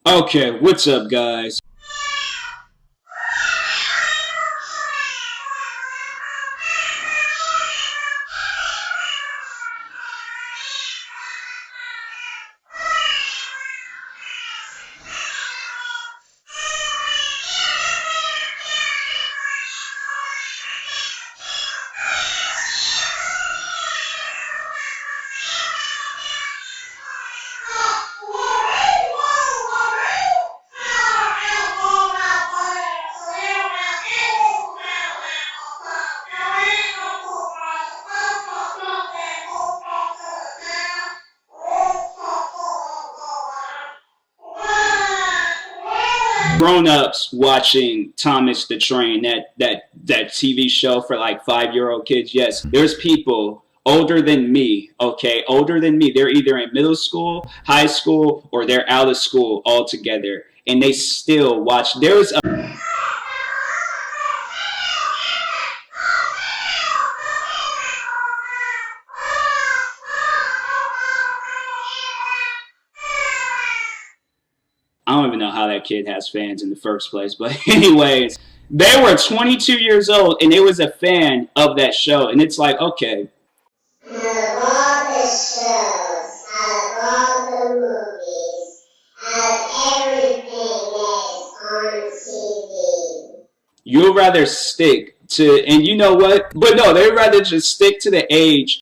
Okay, what's up, guys? Grown-ups watching Thomas the Train, that TV show for like 5-year-old kids. Yes, there's people older than me, okay, older than me. They're either in middle school, high school, or they're out of school altogether, and they still watch. There's a I don't even know how that kid has fans in the first place, but anyways, they were 22 years old and they was a fan of that show, and it's like, okay. Out of all the shows, out of all the movies, out of everything that's on TV. You'd rather stick to, and you know what? But no, they'd rather just stick to the age.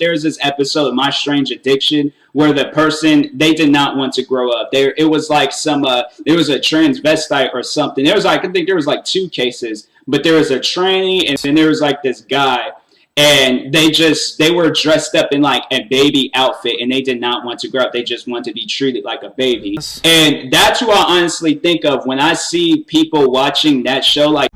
There's this episode of My Strange Addiction where the person, they did not want to grow up. It was like there was a transvestite or something. There was like, I think there was like 2 cases, but there was a tranny and then there was like this guy, and they were dressed up in like a baby outfit and they did not want to grow up. They just want to be treated like a baby. And that's who I honestly think of when I see people watching that show. Like,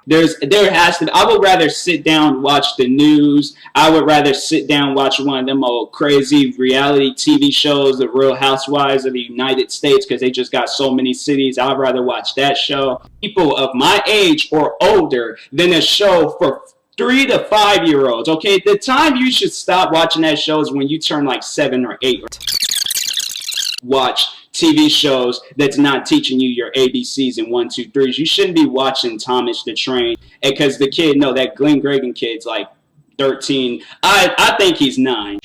there has to be, I would rather sit down and watch the news. I would rather sit down and watch one of them old crazy reality TV shows, The Real Housewives of the United States, because they just got so many cities. I'd rather watch that show. People of my age or older than a show for 3 to 5-year-olds, okay? The time you should stop watching that show is when you turn like 7 or 8. Watch TV shows that's not teaching you your ABCs and 1, 2, 3s. You shouldn't be watching Thomas the Train, because the kid, no, that Glenn Gregan kid's like 13. I think he's 9.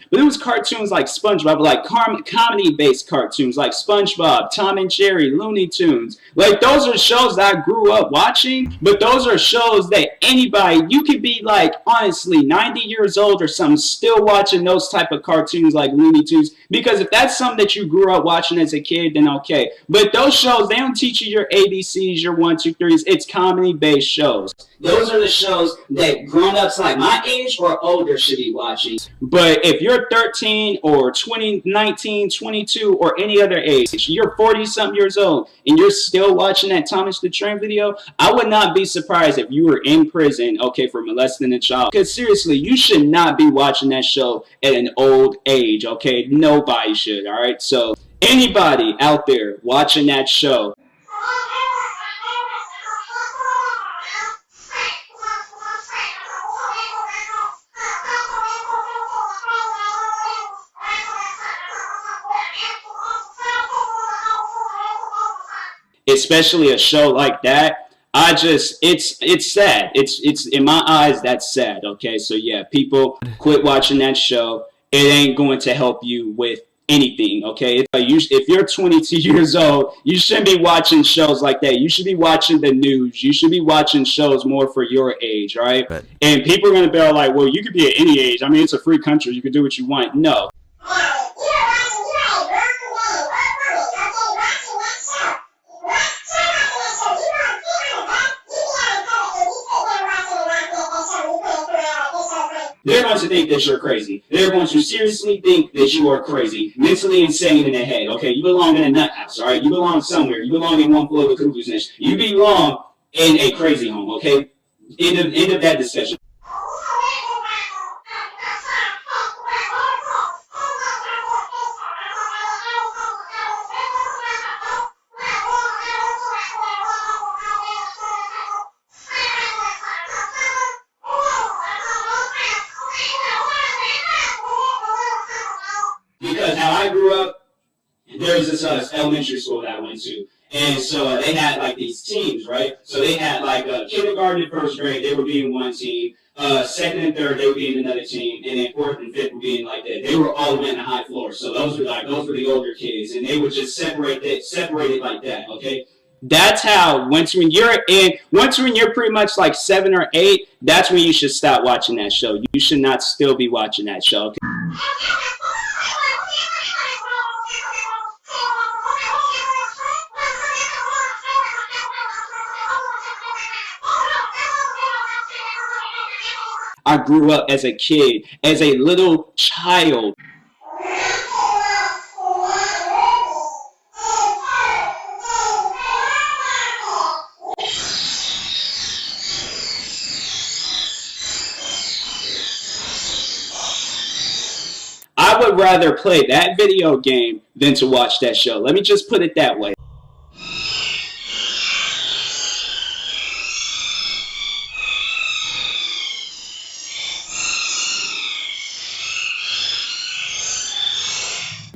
But it was cartoons like SpongeBob, like comedy-based cartoons like SpongeBob, Tom and Jerry, Looney Tunes. Like, those are shows that I grew up watching, but those are shows that anybody, you could be like, honestly, 90 years old or something, still watching those type of cartoons like Looney Tunes. Because if that's something that you grew up watching as a kid, then okay. But those shows, they don't teach you your ABCs, your 1, 2, 3s. It's comedy-based shows. Those are the shows that grown-ups like my age or older should be watching. But if you're 13 or 20, 19, 22, or any other age, you're 40-something years old, and you're still watching that Thomas the Train video, I would not be surprised if you were in prison, okay, for molesting a child. Because seriously, you should not be watching that show at an old age, okay? Nobody should, all right? So anybody out there watching that show, especially a show like that, it's sad. It's in my eyes, that's sad, okay? So yeah, people, quit watching that show. It ain't going to help you with anything, okay? If you're 22 years old, you shouldn't be watching shows like that. You should be watching the news. You should be watching shows more for your age, all right? And people are going to be all like, well, you could be at any age. I mean, it's a free country. You can do what you want. No. They're going to think that you're crazy. They're going to seriously think that you are crazy, mentally insane in the head, okay? You belong in a nut house, all right? You belong somewhere. You belong in one floor of a cuckoo's nest. You belong in a crazy home, okay? End of that discussion. I grew up, there was this elementary school that I went to. And so they had like these teams, right? So they had like kindergarten and first grade, they would be in one team. Second and third, they would be in another team. And then fourth and fifth would be in like that. They were all in the high floor. So those were the older kids. And they would just separate it like that, okay? That's how once when you're pretty much like 7 or 8, that's when you should stop watching that show. You should not still be watching that show. Okay? I grew up as a kid, as a little child. I would rather play that video game than to watch that show. Let me just put it that way.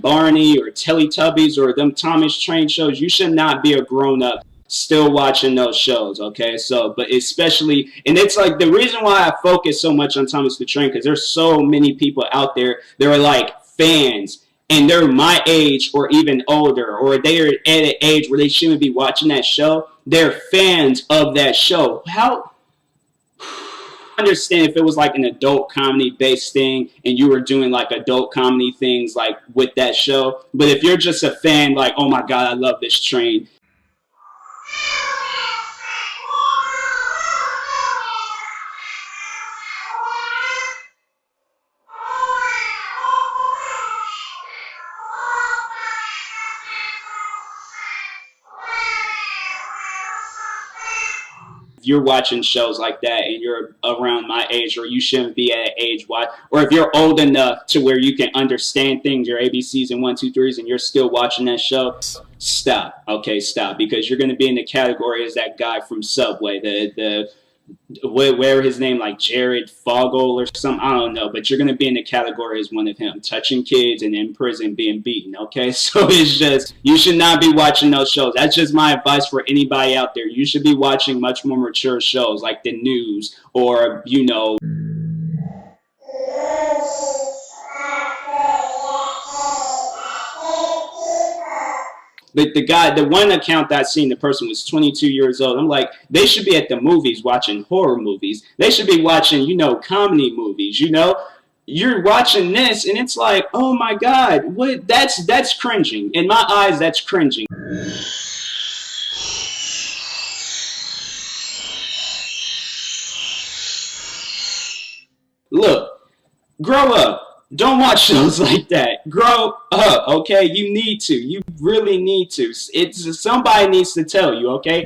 Barney or Teletubbies or them Thomas Train shows, you should not be a grown-up still watching those shows, okay? So, but especially, and it's like the reason why I focus so much on Thomas the Train, because there's so many people out there that are like fans, and they're my age or even older, or they're at an age where they shouldn't be watching that show. They're fans of that show. How? Understand if it was like an adult comedy based thing and you were doing like adult comedy things like with that show, but if you're just a fan, like, oh my god, I love this train. You're watching shows like that and you're around my age, or you shouldn't be at an age why, or if you're old enough to where you can understand things, your ABCs and 1, 2, 3s, and you're still watching that show, stop. Okay, stop, because you're going to be in the category as that guy from Subway, where his name, like Jared Fogle or something, I don't know, but you're going to be in the category as one of him, touching kids and in prison being beaten, okay? So it's just, you should not be watching those shows. That's just my advice for anybody out there. You should be watching much more mature shows like the news or, you know, the one account that I seen, the person was 22 years old. I'm like, they should be at the movies watching horror movies. They should be watching, you know, comedy movies, you know? You're watching this and it's like, oh my god, what? That's cringing. In my eyes, that's cringing. Look, grow up. Don't watch shows like that. Grow up, okay? You need to. You really need to. Somebody needs to tell you, okay?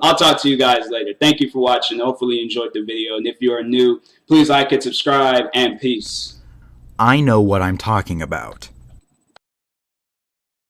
I'll talk to you guys later. Thank you for watching. Hopefully you enjoyed the video. And if you are new, please like and subscribe, and peace. I know what I'm talking about.